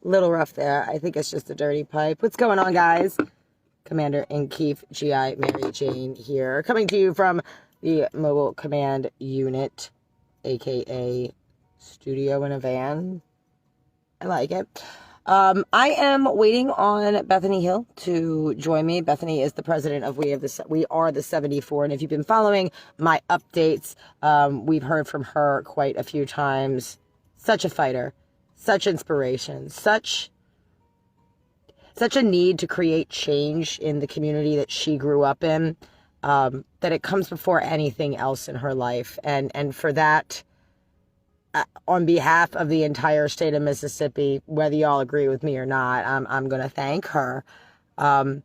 Little rough there. I think it's just a dirty pipe. What's going on, guys? Commander-in-Chief GI Mary Jane here, coming to you from the Mobile Command Unit, aka Studio in a Van. I like it. I am waiting on Bethany Hill to join me. Bethany is the president of We Are the 74, and if you've been following my updates, we've heard from her quite a few times. Such a fighter, such inspiration, such a need to create change in the community that she grew up in, that it comes before anything else in her life. And for that, on behalf of the entire state of Mississippi, whether y'all agree with me or not, I'm going to thank her. I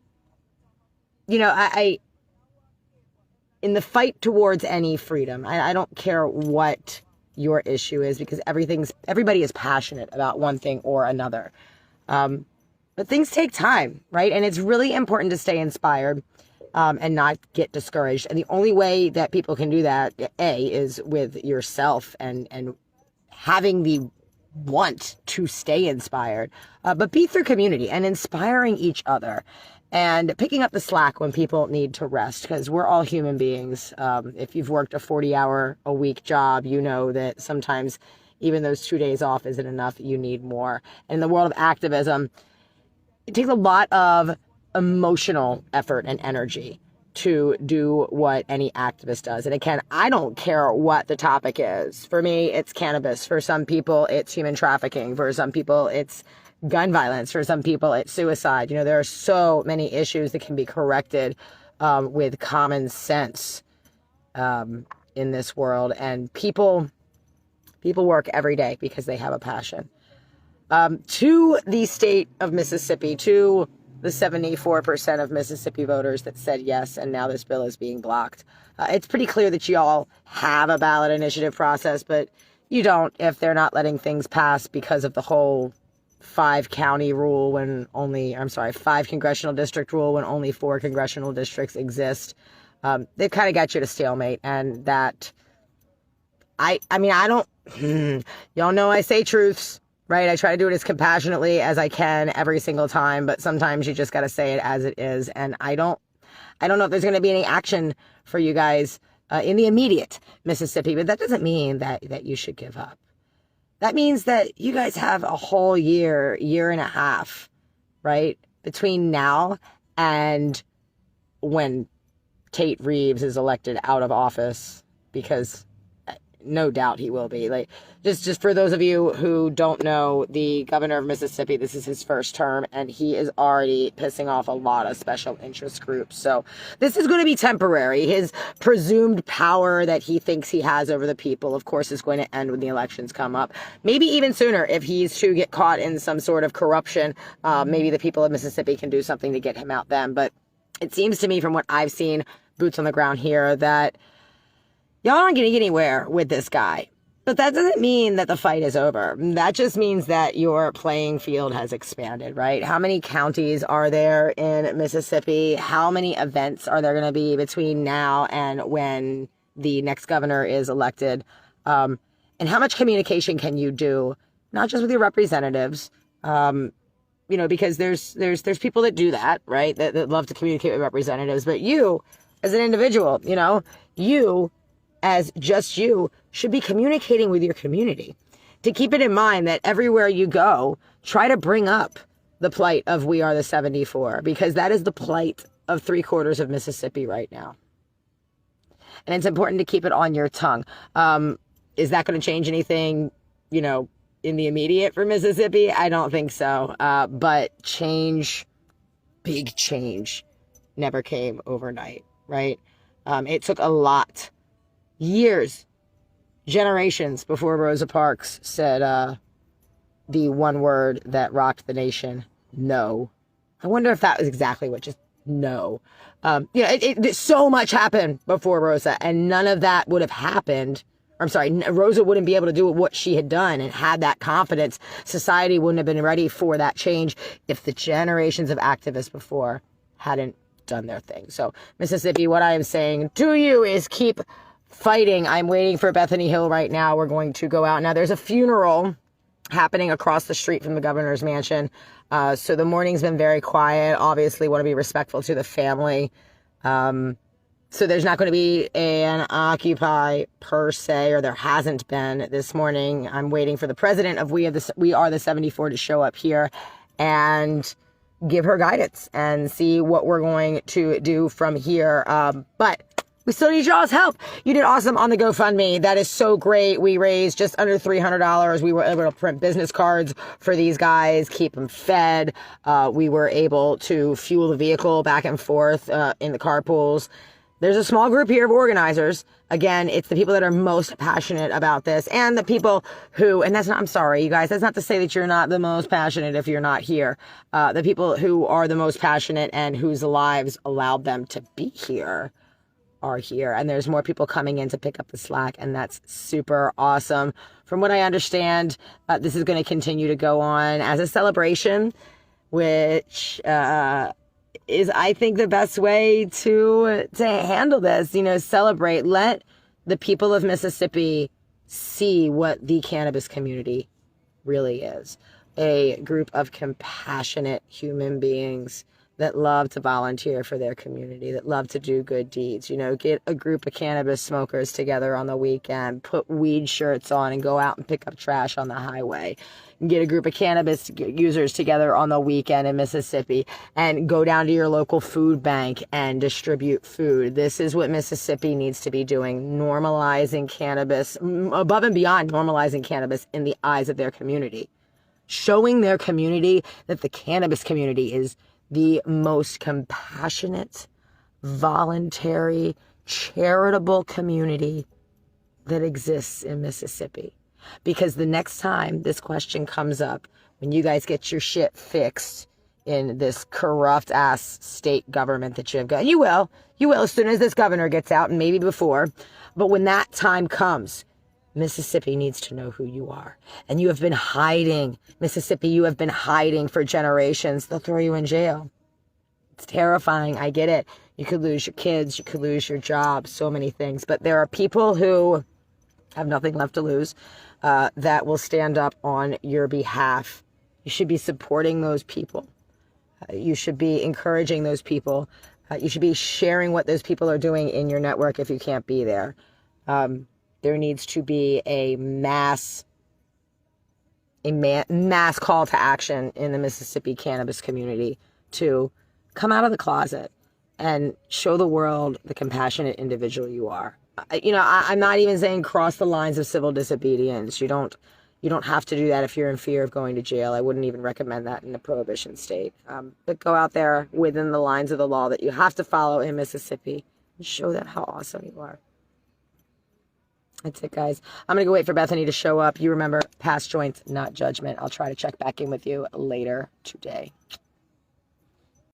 in the fight towards any freedom, I don't care what your issue is, because everybody is passionate about one thing or another. But things take time, right? And it's really important to stay inspired and not get discouraged. And the only way that people can do that, is with yourself and having the want to stay inspired, but be through community and inspiring each other and picking up the slack when people need to rest, because we're all human beings. If you've worked a 40-hour-a-week job, you know that sometimes even those 2 days off isn't enough. You need more. And in the world of activism, it takes a lot of emotional effort and energy to do what any activist does. And again, I don't care what the topic is. For me, it's cannabis. For some people, it's human trafficking. For some people, it's gun violence. For some people, it's suicide. There are so many issues that can be corrected with common sense in this world. And people work every day because they have a passion. To the state of Mississippi, to the 74% of Mississippi voters that said yes, and now this bill is being blocked. It's pretty clear that you all have a ballot initiative process, but you don't if they're not letting things pass because of the whole 5 congressional district rule when only 4 congressional districts exist. They've kind of got you to stalemate, and that, I don't, y'all know I say truths. Right? I try to do it as compassionately as I can every single time, but sometimes you just got to say it as it is. And I don't know if there's going to be any action for you guys in the immediate Mississippi, but that doesn't mean that you should give up. That means that you guys have a whole year and a half, right? Between now and when Tate Reeves is elected out of office, because no doubt he will be. Like, just for those of you who don't know, the governor of Mississippi, this is his first term, and he is already pissing off a lot of special interest groups. So this is going to be temporary. His presumed power that he thinks he has over the people, of course, is going to end when the elections come up. Maybe even sooner if he's to get caught in some sort of corruption. Maybe the people of Mississippi can do something to get him out then. But it seems to me, from what I've seen, boots on the ground here, that y'all aren't going to get anywhere with this guy. But that doesn't mean that the fight is over. That just means that your playing field has expanded, right? How many counties are there in Mississippi? How many events are there going to be between now and when the next governor is elected? And how much communication can you do, not just with your representatives, because there's people that do that, right? That love to communicate with representatives. But you, as an individual, you, as just you, should be communicating with your community. To keep it in mind that everywhere you go, try to bring up the plight of We Are the 74, because that is the plight of 3/4 of Mississippi right now. And it's important to keep it on your tongue. Is that going to change anything, in the immediate for Mississippi? I don't think so. But big change, never came overnight, right? It took a lot. Years, generations before Rosa Parks said the one word that rocked the nation, no. I wonder if that was exactly what, just no. So much happened before Rosa, and none of that would have happened. Rosa wouldn't be able to do what she had done and had that confidence. Society wouldn't have been ready for that change if the generations of activists before hadn't done their thing. So, Mississippi, what I am saying to you is keep fighting. I'm waiting for Bethany Hill right now. We're going to go out. Now, there's a funeral happening across the street from the governor's mansion. So the morning's been very quiet. Obviously, want to be respectful to the family. So there's not going to be an Occupy per se, or there hasn't been this morning. I'm waiting for the president of We Are the 74 to show up here and give her guidance and see what we're going to do from here. But we still need y'all's help. You did awesome on the GoFundMe. That is so great. We raised just under $300. We were able to print business cards for these guys, keep them fed. We were able to fuel the vehicle back and forth in the carpools. There's a small group here of organizers. Again, it's the people that are most passionate about this, and the people who, and that's not, I'm sorry, you guys, that's not to say that you're not the most passionate if you're not here. The people who are the most passionate and whose lives allowed them to be here are here. And there's more people coming in to pick up the slack, and that's super awesome. From what I understand, this is going to continue to go on as a celebration, which, is, I think, the best way to handle this. Celebrate. Let the people of Mississippi see what the cannabis community really is. A group of compassionate human beings that love to volunteer for their community, that love to do good deeds. Get a group of cannabis smokers together on the weekend, put weed shirts on and go out and pick up trash on the highway. Get a group of cannabis users together on the weekend in Mississippi and go down to your local food bank and distribute food. This is what Mississippi needs to be doing, normalizing cannabis, above and beyond normalizing cannabis in the eyes of their community. Showing their community that the cannabis community is the most compassionate, voluntary, charitable community that exists in Mississippi. Because the next time this question comes up, when you guys get your shit fixed in this corrupt ass state government that you've got, you will as soon as this governor gets out, and maybe before. But when that time comes, Mississippi needs to know who you are. And you have been hiding. Mississippi, you have been hiding for generations. They'll throw you in jail. It's terrifying. I get it. You could lose your kids. You could lose your job. So many things. But there are people who have nothing left to lose that will stand up on your behalf. You should be supporting those people. You should be encouraging those people. You should be sharing what those people are doing in your network if you can't be there. There needs to be a mass call to action in the Mississippi cannabis community to come out of the closet and show the world the compassionate individual you are. I'm not even saying cross the lines of civil disobedience. You don't have to do that if you're in fear of going to jail. I wouldn't even recommend that in a prohibition state. But go out there within the lines of the law that you have to follow in Mississippi and show them how awesome you are. That's it, guys. I'm going to go wait for Bethany to show up. You remember, pass joints, not judgment. I'll try to check back in with you later today.